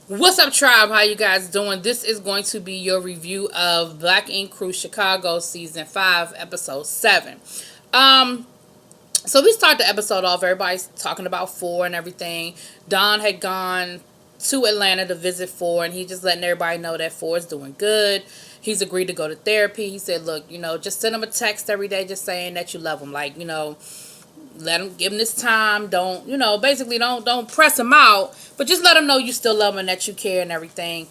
What's up, tribe? How you guys doing? This is going to be your review of Black Ink Cruise Chicago season 5, episode 7. Um, so we start the episode off. Everybody's talking about Four and everything. Don had gone to Atlanta to visit Four, and he just letting everybody know that Four is doing good. He's agreed to go to therapy. He said, "Look, just send him a text every day, just saying that you love him. Like, let him give him this time. Don't basically don't press him out, but just let him know you still love him and that you care and everything."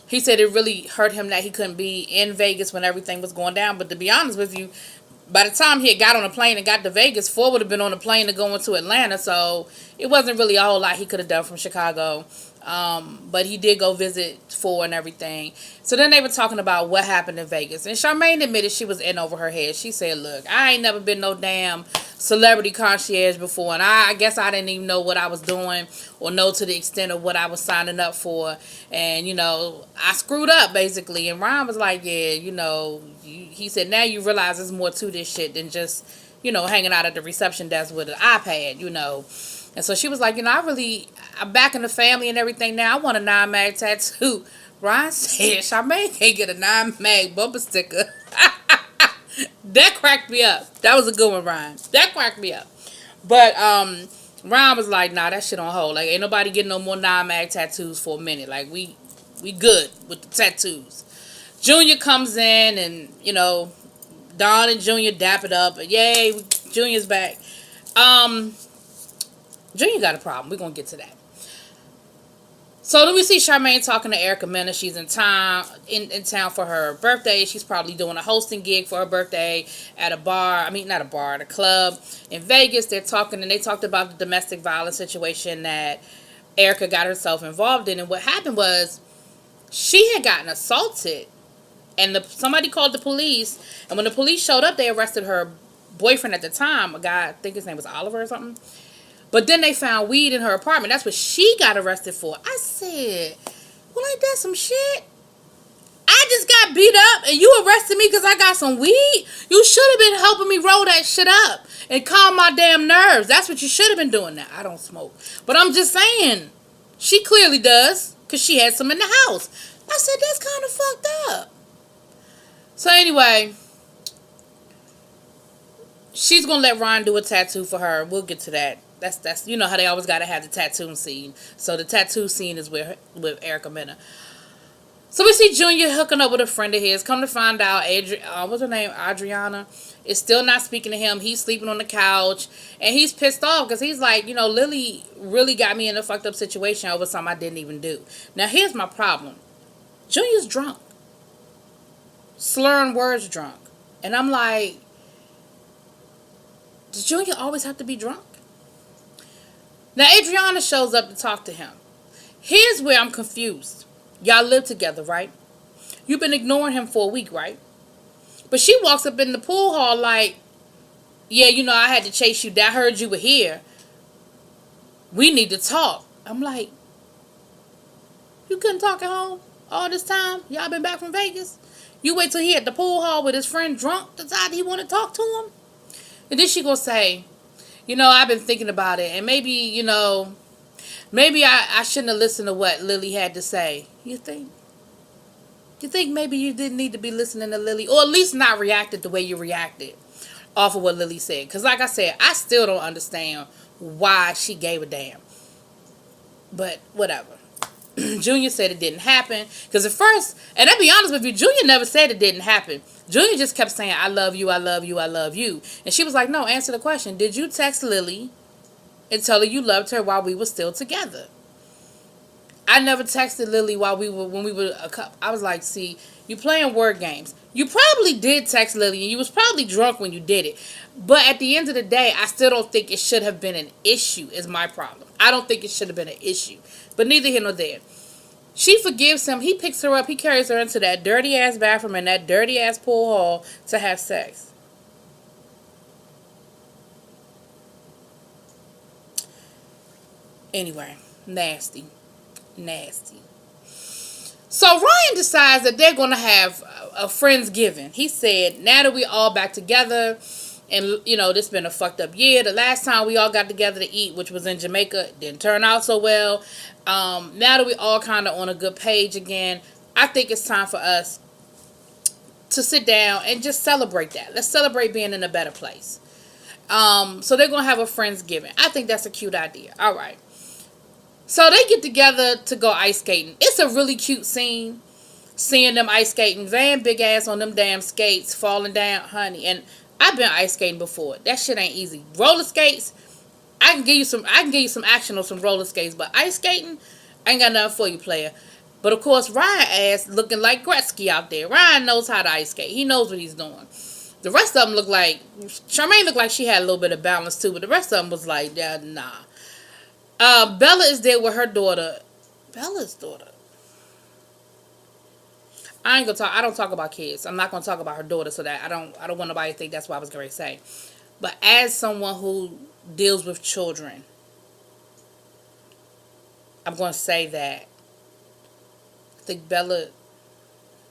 He said it really hurt him that he couldn't be in Vegas when everything was going down. But to be honest with you, by the time he had got on a plane and got to Vegas, Ford would have been on a plane to go into Atlanta. So it wasn't really a whole lot he could have done from Chicago. But he did go visit Ford and everything. So then they were talking about what happened in Vegas. And Charmaine admitted she was in over her head. She said, "Look, I ain't never been no damn celebrity concierge before. And I guess I didn't even know what I was doing or know to the extent of what I was signing up for. And, I screwed up, basically." And Ryan was like, "Yeah, he said, now you realize there's more to this shit than just, hanging out at the reception desk with an iPad. And so she was like, I'm back in the family and everything now. I want a 9 mag tattoo." Ryan said, "Charmaine can't get a 9 mag bumper sticker." That cracked me up. That was a good one, Ryan. That cracked me up. But Ryan was like, "Nah, that shit on hold. Like, ain't nobody getting no more 9 mag tattoos for a minute. Like, we good with the tattoos." Junior comes in and, Don and Junior dap it up. Yay, Junior's back. Junior got a problem. We're going to get to that. So then we see Charmaine talking to Erica Mena. She's in town for her birthday. She's probably doing a hosting gig for her birthday at a bar. I mean, not a bar, at a club in Vegas. They're talking, and they talked about the domestic violence situation that Erica got herself involved in. And what happened was she had gotten assaulted, and somebody called the police. And when the police showed up, they arrested her boyfriend at the time, a guy, I think his name was Oliver or something. But then they found weed in her apartment. That's what she got arrested for. I said, "Well, ain't that some shit? I just got beat up and you arrested me because I got some weed? You should have been helping me roll that shit up and calm my damn nerves. That's what you should have been doing." Now, I don't smoke, but I'm just saying, she clearly does because she had some in the house. I said, that's kind of fucked up. So anyway, she's going to let Ryan do a tattoo for her. We'll get to that. That's how they always got to have the tattoo scene. So the tattoo scene is with Erica Mena. So we see Junior hooking up with a friend of his. Come to find out, what's her name? Adriana is still not speaking to him. He's sleeping on the couch. And he's pissed off because he's like, Lily really got me in a fucked up situation over something I didn't even do. Now, here's my problem. Junior's drunk. Slurring words drunk. And I'm like, does Junior always have to be drunk? Now, Adriana shows up to talk to him. Here's where I'm confused. Y'all live together, right? You've been ignoring him for a week, right? But she walks up in the pool hall like, "Yeah, I had to chase you. I heard you were here. We need to talk." I'm like, you couldn't talk at home all this time? Y'all been back from Vegas? You wait till he at the pool hall with his friend drunk, decide he want to talk to him? And then she gonna say, "I've been thinking about it. And maybe I shouldn't have listened to what Lily had to say." You think? You think maybe you didn't need to be listening to Lily? Or at least not reacted the way you reacted off of what Lily said. Because like I said, I still don't understand why she gave a damn. But whatever. Junior said it didn't happen. Because at first, and I'll be honest with you, Junior never said it didn't happen. Junior just kept saying, "I love you, I love you, I love you." And she was like, "No, answer the question. Did you text Lily and tell her you loved her while we were still together?" I never texted Lily when we were a couple. I was like, "See, you playing word games. You probably did text Lily and you was probably drunk when you did it. But at the end of the day, I still don't think it should have been an issue," is my problem. I don't think it should have been an issue. But neither here nor there. She forgives him. He picks her up. He carries her into that dirty ass bathroom and that dirty ass pool hall to have sex. Anyway, nasty. Nasty. So Ryan decides that they're going to have a Friendsgiving. He said, now that we're all back together And, this been a fucked up year. The last time we all got together to eat, which was in Jamaica, didn't turn out so well. Now that we all kind of on a good page again, I think it's time for us to sit down and just celebrate that. Let's celebrate being in a better place. So they're going to have a Friendsgiving. I think that's a cute idea. All right. So they get together to go ice skating. It's a really cute scene. Seeing them ice skating. Van big ass on them damn skates. Falling down, honey. And I've been ice skating before. That shit ain't easy. Roller skates, I can give you some action on some roller skates. But ice skating, I ain't got nothing for you, player. But of course, Ryan ass looking like Gretzky out there. Ryan knows how to ice skate. He knows what he's doing. The rest of them look like... Charmaine looked like she had a little bit of balance too. But the rest of them was like, yeah, nah. Bella is there with her daughter. Bella's daughter. I don't talk about kids. I'm not gonna talk about her daughter, so that I don't want nobody to think that's what I was going to say. But as someone who deals with children, I'm going to say that I think Bella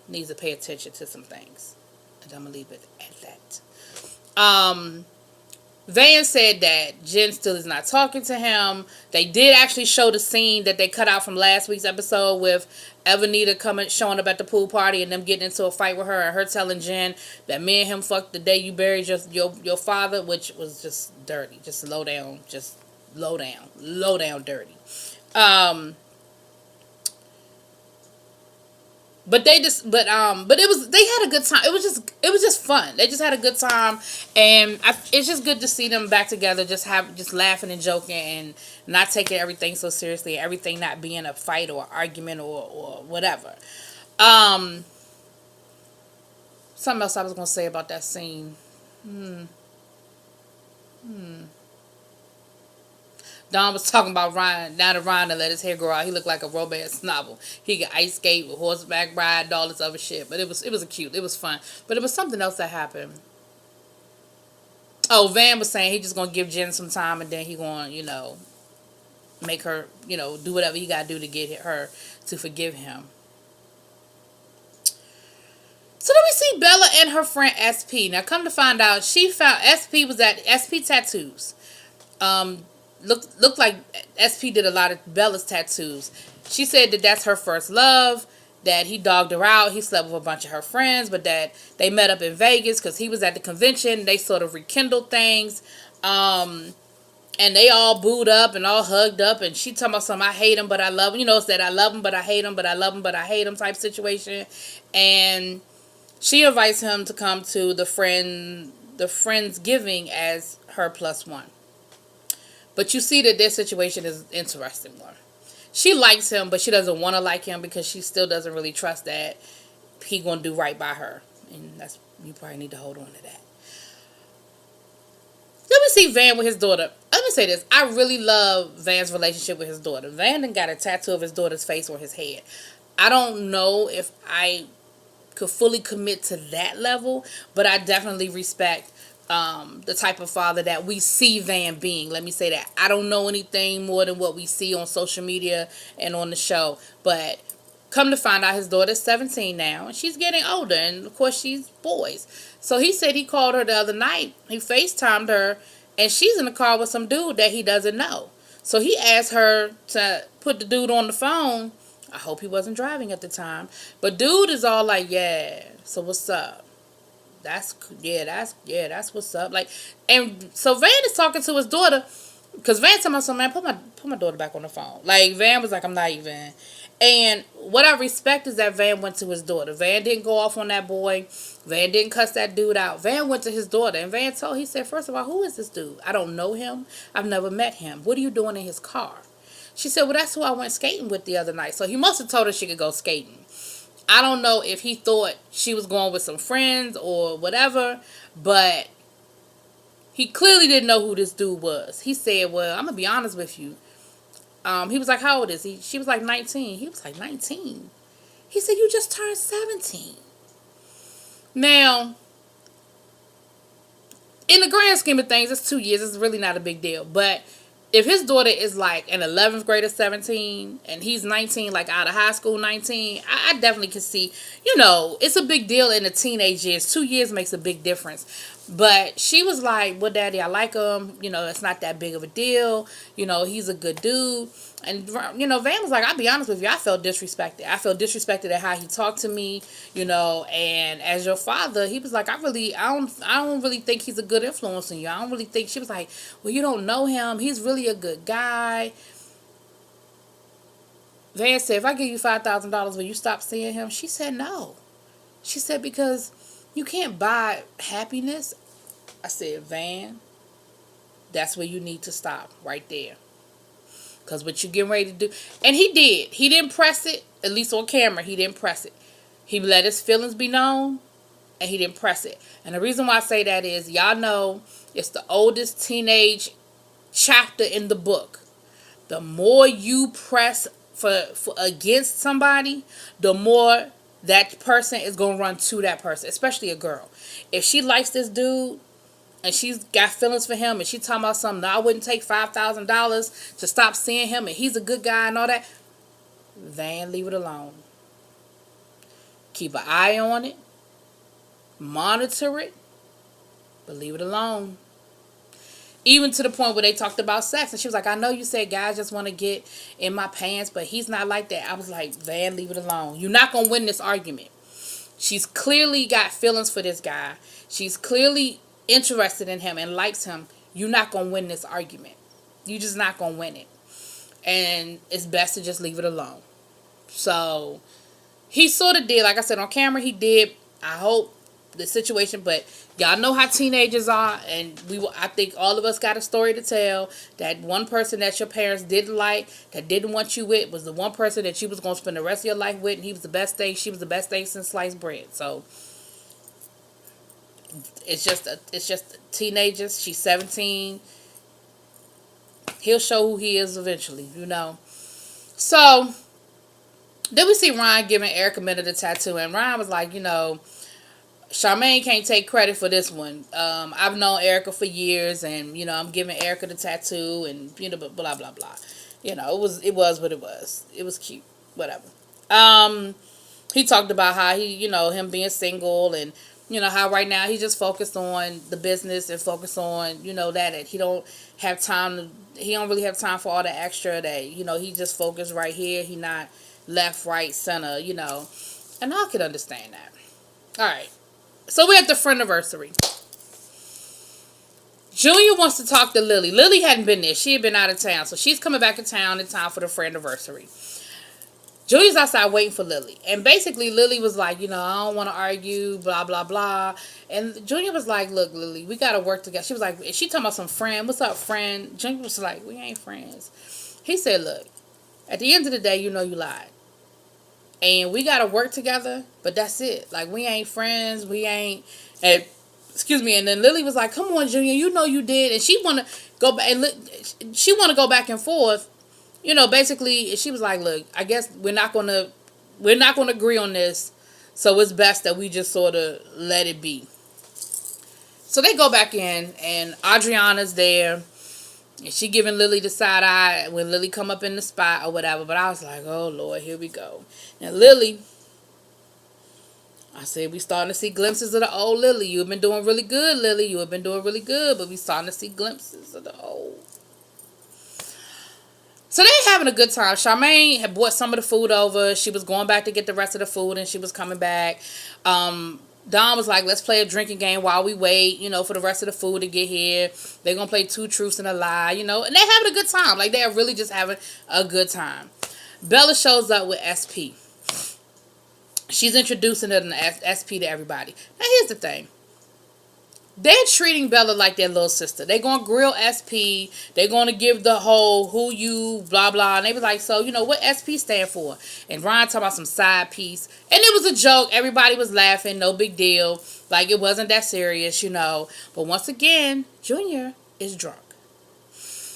needs to pay attention to some things, and I'm gonna leave it at that. Van said that Jen still is not talking to him. They did actually show the scene that they cut out from last week's episode with Evanita showing up at the pool party and them getting into a fight with her and her telling Jen that me and him fucked the day you buried your father, which was just dirty, just low down dirty. But they had a good time. It was just fun. They just had a good time, and it's just good to see them back together, just laughing and joking and not taking everything so seriously, everything not being a fight or argument or whatever. Something else I was gonna say about that scene. Don was talking about Ryan. Now that Ryan let his hair grow out, he looked like a romance novel. He could ice skate with horseback ride and all this other shit. But it was cute. It was fun. But it was something else that happened. Oh, Van was saying he just gonna give Jen some time and then he gonna, make her, do whatever he gotta do to get her to forgive him. So then we see Bella and her friend SP. Now come to find out, she found SP was at SP Tattoos. Looked like SP did a lot of Bella's tattoos. She said that that's her first love, that he dogged her out, he slept with a bunch of her friends, but that they met up in Vegas because he was at the convention. They sort of rekindled things, and they all booed up and all hugged up, and she talking about something, I hate him but I love him. It's that I love him but I hate him, but I love him but I hate him type situation. And she invites him to come to the Friendsgiving as her +1. But you see that their situation is an interesting one. She likes him, but she doesn't want to like him because she still doesn't really trust that he gonna do right by her. And you probably need to hold on to that. Let me see Van with his daughter. Let me say this. I really love Van's relationship with his daughter. Van done got a tattoo of his daughter's face on his head. I don't know if I could fully commit to that level, but I definitely respect the type of father that we see Van being. Let me say that. I don't know anything more than what we see on social media and on the show. But come to find out, his daughter's 17 now. And she's getting older. And, of course, she's boys. So he said he called her the other night. He FaceTimed her. And she's in the car with some dude that he doesn't know. So he asked her to put the dude on the phone. I hope he wasn't driving at the time. But dude is all like, yeah, so what's up? That's what's up. Like, and so Van is talking to his daughter, because Van told me, so man, put my daughter back on the phone. Like, Van was like, I'm not even. And what I respect is that Van went to his daughter. Van didn't go off on that boy. Van didn't cuss that dude out. Van went to his daughter, and he said, first of all, who is this dude? I don't know him. I've never met him. What are you doing in his car? She said, well, that's who I went skating with the other night. So he must have told her she could go skating. I don't know if he thought she was going with some friends or whatever, but he clearly didn't know who this dude was. He said, well, I'm going to be honest with you. He was like, how old is he? She was like 19. He was like, 19? He said, you just turned 17. Now, in the grand scheme of things, it's 2 years. It's really not a big deal. But if his daughter is like an 11th grader 17 and he's 19, like out of high school 19, I definitely can see, it's a big deal in the teenage years. 2 years makes a big difference. But she was like, well, Daddy, I like him. You know, it's not that big of a deal. You know, he's a good dude. And, you know, Van was like, I'll be honest with you, I felt disrespected. I felt disrespected at how he talked to me, you know, and as your father, he was like, I don't really think he's a good influence on you. I don't really think, she was like, well, you don't know him. He's really a good guy. Van said, if I give you $5,000, will you stop seeing him? She said, no. She said, because you can't buy happiness. I said, Van, that's where you need to stop right there. Because what you getting ready to do. And he did. He didn't press it. At least on camera, he didn't press it. He let his feelings be known. And he didn't press it. And the reason why I say that is, y'all know, it's the oldest teenage chapter in the book. The more you press for against somebody, the more that person is going to run to that person. Especially a girl. If she likes this dude, and she's got feelings for him, and she talking about something, I wouldn't take $5,000 to stop seeing him, and he's a good guy and all that, Van, leave it alone. Keep an eye on it. Monitor it. But leave it alone. Even to the point where they talked about sex, and she was like, I know you said guys just want to get in my pants, but he's not like that. I was like, Van, leave it alone. You're not going to win this argument. She's clearly got feelings for this guy. She's clearly interested in him and likes him. You're not going to win this argument. You're just not going to win it. And it's best to just leave it alone. So, he sort of did. Like I said, on camera, he did. I hope the situation, but y'all know how teenagers are, and I think all of us got a story to tell. That one person that your parents didn't like, that didn't want you with, was the one person that you was going to spend the rest of your life with, and he was the best thing, she was the best thing since sliced bread. So, it's just teenagers. She's 17. He'll show who he is eventually, you know. So, then we see Ryan giving Erica Mena the tattoo, and Ryan was like, you know, Charmaine can't take credit for this one. I've known Erica for years, and, you know, I'm giving Erica the tattoo, and, you know, blah, blah, blah. You know, it was what it was. It was cute. Whatever. He talked about how him being single, and, you know, how right now he's just focused on the business and focused on, you know, that he don't really have time for all the extra, that, you know, he just focused right here. He not left, right, center, you know. And I could understand that. All right. So we're at the friendiversary. Junior wants to talk to Lily. Lily hadn't been there. She had been out of town. So she's coming back in town in time for the friendiversary. Junior's outside waiting for Lily. And basically Lily was like, you know, I don't want to argue, blah, blah, blah. And Junior was like, look, Lily, we got to work together. She was like, is she talking about some friend? What's up, friend? Junior was like, we ain't friends. He said, look, at the end of the day, you know you lied. And we got to work together, but that's it. Like, we ain't friends. We ain't... And, excuse me. And then Lily was like, come on, Junior, you know you did. And she want to go back, and she want to go back and forth. You know, basically, she was like, look, I guess we're not going to agree on this. So it's best that we just sort of let it be. So they go back in, and Adriana's there. And she giving Lily the side eye when Lily come up in the spot or whatever. But I was like, oh, Lord, here we go. Now, Lily, I said we starting to see glimpses of the old Lily. You have been doing really good, Lily. You have been doing really good. But we starting to see glimpses of the old. So they having a good time. Charmaine had brought some of the food over. She was going back to get the rest of the food, and she was coming back. Don was like, let's play a drinking game while we wait, you know, for the rest of the food to get here. They're going to play 2 truths and a lie, you know. And they're having a good time. Like, they're really just having a good time. Bella shows up with SP. She's introducing her SP to everybody. Now, here's the thing. They're treating Bella like their little sister. They're going to grill SP. They're going to give the whole who you, blah, blah. And they was like, so, you know, what SP stand for? And Ryan talking about some side piece. And it was a joke. Everybody was laughing. No big deal. Like, it wasn't that serious, you know. But once again, Junior is drunk.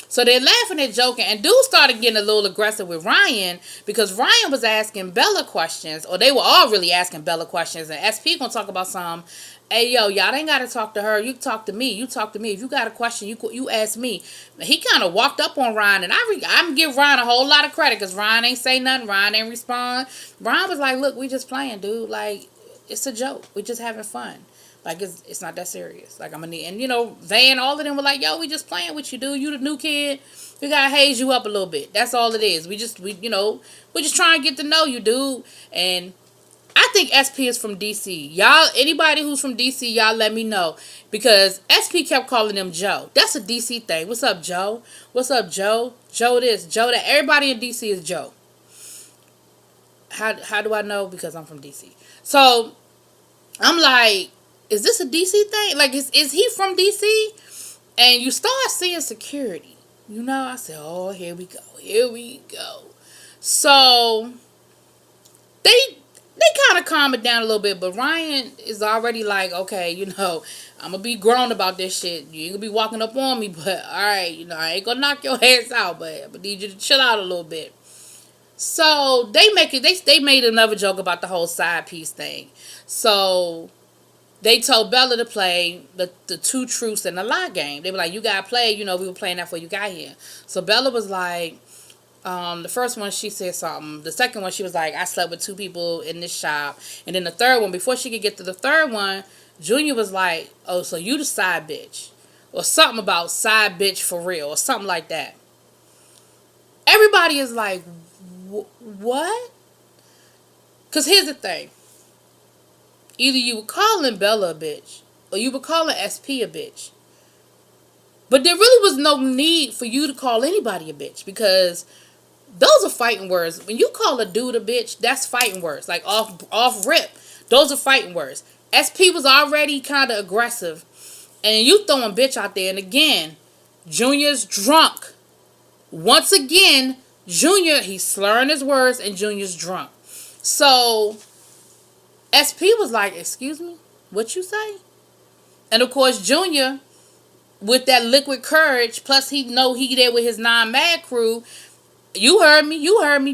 So they're laughing and joking. And dude started getting a little aggressive with Ryan because Ryan was asking Bella questions. Or they were all really asking Bella questions. And SP going to talk about some. Hey, yo, y'all ain't got to talk to her. You talk to me. You talk to me. If you got a question, you ask me. He kind of walked up on Ryan. And I'm give Ryan a whole lot of credit because Ryan ain't say nothing. Ryan ain't respond. Ryan was like, look, we just playing, dude. Like, it's a joke. We just having fun. Like, it's not that serious. Like, I'm gonna need, and you know, Van, all of them were like, yo, we just playing with you, dude. You the new kid. We gotta haze you up a little bit. That's all it is. We just trying to get to know you, dude. And I think SP is from DC. Y'all, anybody who's from DC, y'all let me know. Because SP kept calling him Joe. That's a DC thing. What's up, Joe? What's up, Joe? Joe this, Joe that. Everybody in DC is Joe. How do I know? Because I'm from DC. So, I'm like, is this a DC thing? Like, is he from DC? And you start seeing security. You know, I said, oh, here we go. Here we go. So, they kind of calm it down a little bit, but Ryan is already like, okay, you know, I'm going to be grown about this shit. You ain't going to be walking up on me, but alright, you know, I ain't going to knock your ass out, but I'm going to need you to chill out a little bit. So, they made another joke about the whole side piece thing. So, they told Bella to play the two truths and a lie game. They were like, you got to play, you know, we were playing that before you got here. So, Bella was like, the first one, she said something. The second one, she was like, I slept with 2 people in this shop. And then the third one, before she could get to the third one, Junior was like, oh, so you the side bitch. Or something about side bitch for real. Or something like that. Everybody is like, what? Because here's the thing. Either you were calling Bella a bitch, or you were calling SP a bitch. But there really was no need for you to call anybody a bitch. Because those are fighting words. When you call a dude a bitch, that's fighting words. Like off rip. Those are fighting words. SP was already kind of aggressive. And you throwing bitch out there. And again, Junior's drunk. Once again, Junior, he's slurring his words and Junior's drunk. So, SP was like, excuse me? What you say? And of course, Junior, with that liquid courage, plus he know he there with his non-mad crew, you heard me,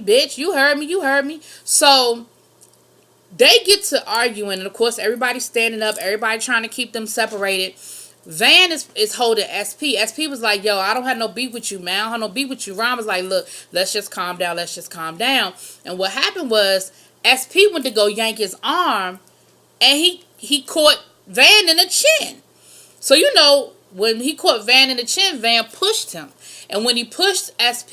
bitch. You heard me. So, they get to arguing, and of course, everybody's standing up, everybody trying to keep them separated. Van is holding SP. SP was like, yo, I don't have no beef with you, man. I don't have no beef with you. Ron was like, look, let's just calm down. And what happened was, SP went to go yank his arm, and he caught Van in the chin. So, you know, when he caught Van in the chin, Van pushed him. And when he pushed SP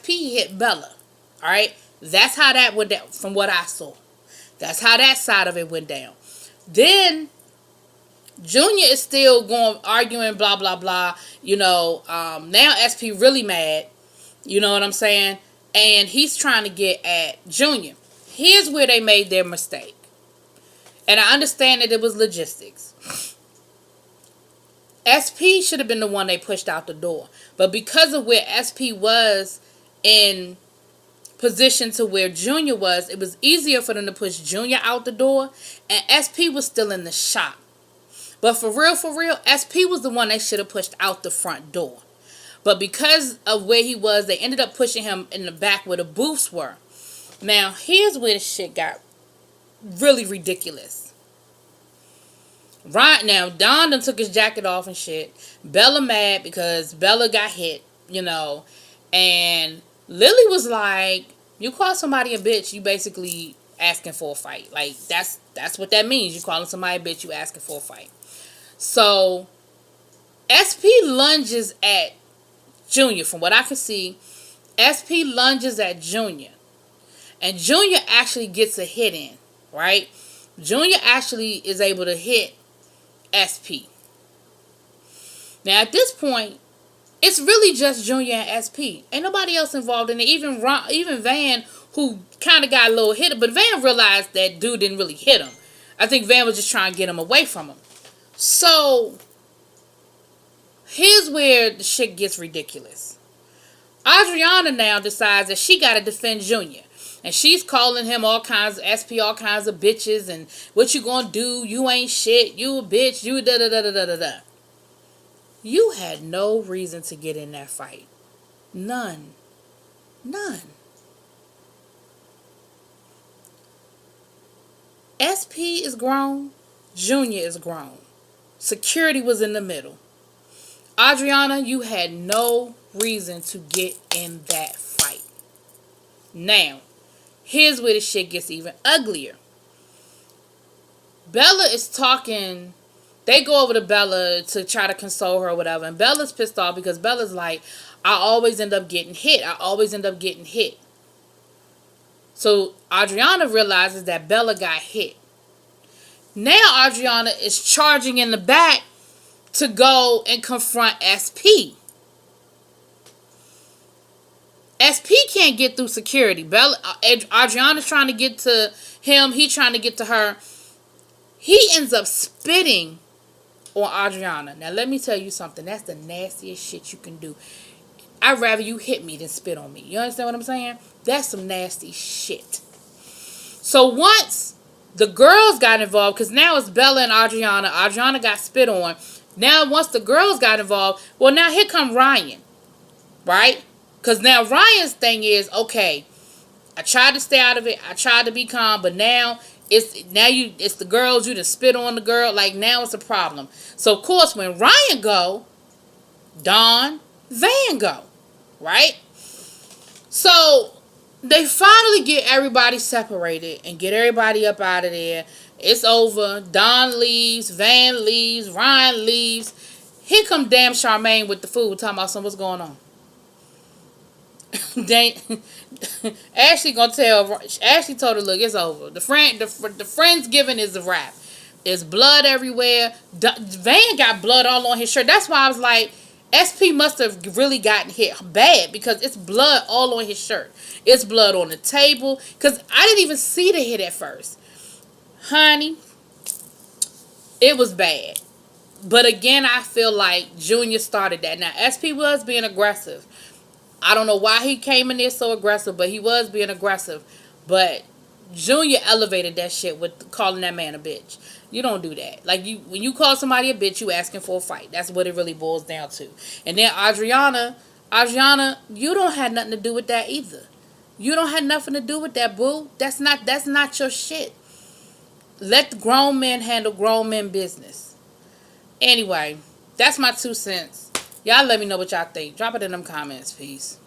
hit Bella. Alright? That's how that went down, from what I saw. That's how that side of it went down. Then, Junior is still going, arguing, blah, blah, blah. You know, now SP really mad. You know what I'm saying? And he's trying to get at Junior. Here's where they made their mistake. And I understand that it was logistics. SP should have been the one they pushed out the door. But because of where SP was in position to where Junior was, it was easier for them to push Junior out the door. And SP was still in the shop. But for real, SP was the one they should have pushed out the front door. But because of where he was, they ended up pushing him in the back where the booths were. Now, here's where the shit got really ridiculous. Right now, Don done took his jacket off and shit. Bella mad because Bella got hit, you know. And Lily was like, you call somebody a bitch, you basically asking for a fight. Like, that's what that means. You calling somebody a bitch, you asking for a fight. So, SP lunges at Junior. From what I can see, SP lunges at Junior. And Junior actually gets a hit in, right? Junior actually is able to hit SP. Now, at this point, it's really just Junior and SP. Ain't nobody else involved in it. Even Van, who kind of got a little hit, but Van realized that dude didn't really hit him. I think Van was just trying to get him away from him. So, here's where the shit gets ridiculous. Adriana now decides that she got to defend Junior. And she's calling him all kinds of SP, all kinds of bitches, and what you gonna do? You ain't shit. You a bitch. You da da da da da da da. You had no reason to get in that fight. None. SP is grown. Junior is grown. Security was in the middle. Adriana, you had no reason to get in that fight. Now, here's where the shit gets even uglier. Bella is talking They go over to Bella to try to console her or whatever. And Bella's pissed off because Bella's like, I always end up getting hit. I always end up getting hit. So Adriana realizes that Bella got hit. Now Adriana is charging in the back to go and confront SP. SP can't get through security. Adriana's trying to get to him. He trying to get to her. He ends up spitting on Adriana. Now let me tell you something. That's the nastiest shit you can do. I'd rather you hit me than spit on me. You understand what I'm saying? That's some nasty shit. So once the girls got involved, because now it's Bella and Adriana. Adriana got spit on. Now once the girls got involved, well now here come Ryan. Right? Because now Ryan's thing is, okay, I tried to stay out of it. I tried to be calm, but now it's the girls. You done spit on the girl. Like now it's a problem. So of course when Ryan go, Dawn, Van go. Right? So they finally get everybody separated and get everybody up out of there. It's over. Dawn leaves. Van leaves. Ryan leaves. Here come damn Charmaine with the food talking about what's going on. Ashley gonna tell. Ashley told her, look, it's over. The Friendsgiving is a wrap. There's blood everywhere. Van got blood all on his shirt. That's why I was like, SP must have really gotten hit bad because it's blood all on his shirt. It's blood on the table. Because I didn't even see the hit at first. Honey, it was bad. But again, I feel like Junior started that. Now, SP was being aggressive. I don't know why he came in there so aggressive, but he was being aggressive. But Junior elevated that shit with calling that man a bitch. You don't do that. Like, when you call somebody a bitch, you asking for a fight. That's what it really boils down to. And then Adriana, you don't have nothing to do with that either. You don't have nothing to do with that, boo. That's not your shit. Let the grown men handle grown men business. Anyway, that's my 2 cents. Y'all let me know what y'all think. Drop it in them comments. Peace.